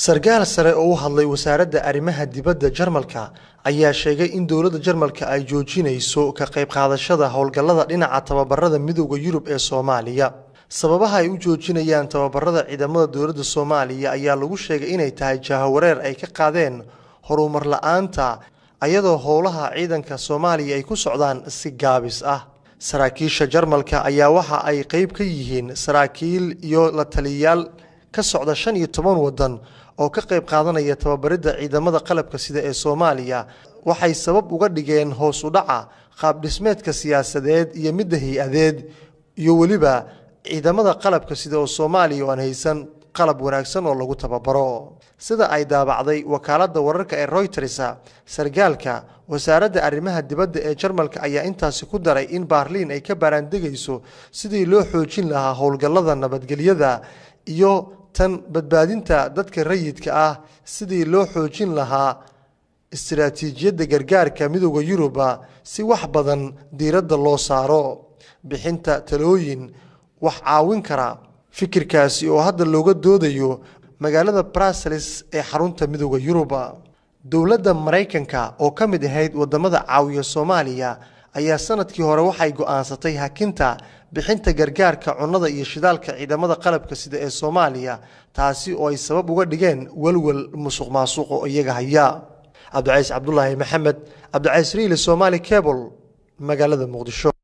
sargaal sare oo u hadlay wasaaradda arrimaha dibadda Jarmalka ayaa sheegay in dowladda Jarmalka ay joojinayso ka qayb qaadashada howlgallada dhinaca tababarada midowga Yurub ee Soomaaliya. Sababaha ay u joojinayaan tababarada ciidamada dowladda Soomaaliya ayaa lagu sheegay inay tahay jahawareer ay ka qaadeen horumar la'aanta ayadoo howlaha ciidanka Soomaaliya ay ku socdaan si gaabis ah. Saraakiisha Jarmalka ayaa waxa ay qayb ka yihiin saraakiil iyo la taliyayaal ka socda 15 wadan oo ka qayb qaadanaya tababarida ciidamada qalabka sida ee Soomaaliya waxay sabab uga dhigeen hoos u dhaca qaab dhismeedka siyaasadeed iyo mid hay'adeed iyo waliba ciidamada qalabka sida oo Soomaaliya oo aan haysan qalab wanaagsan oo lagu tababaro sida ay daabacday wakaaladda wararka ee Reuters. Sargaalka wasaaradda arrimaha dibadda ee Jarmalka ayaa intaasi ku daray in Berlin ay ka baaraandegayso sidii loo xoojin lahaa howlgallada nabadgelyada iyo tan badbaadinta dadka rayidka ah sidii loo xoojin lahaa istiraatiijiyadda gargaarka midowga Yurub si wax badan diiradda loo saaro bixinta talooyin wax caawin kara fikirkaasi oo hadda looga doodayo magaalada Brussels ee xarunta midowga Yurub. Dowladda Mareykanka oo ka mid ahayd wadamada caawiya Soomaaliya ayaa sanadkii hore waxay go'aansatay hakinta bixinta gargaarka cunnada iyo shidaalka ciidamada qalabka sida ee Soomaaliya taasi oo ay sabab uga dhigeen walwal musuqmaasuq oo iyaga haya. Abdulcaziz Abdullaahi Maxamed, Abdulcaziz Riile, Somali Cable, magaalada Muqdisho.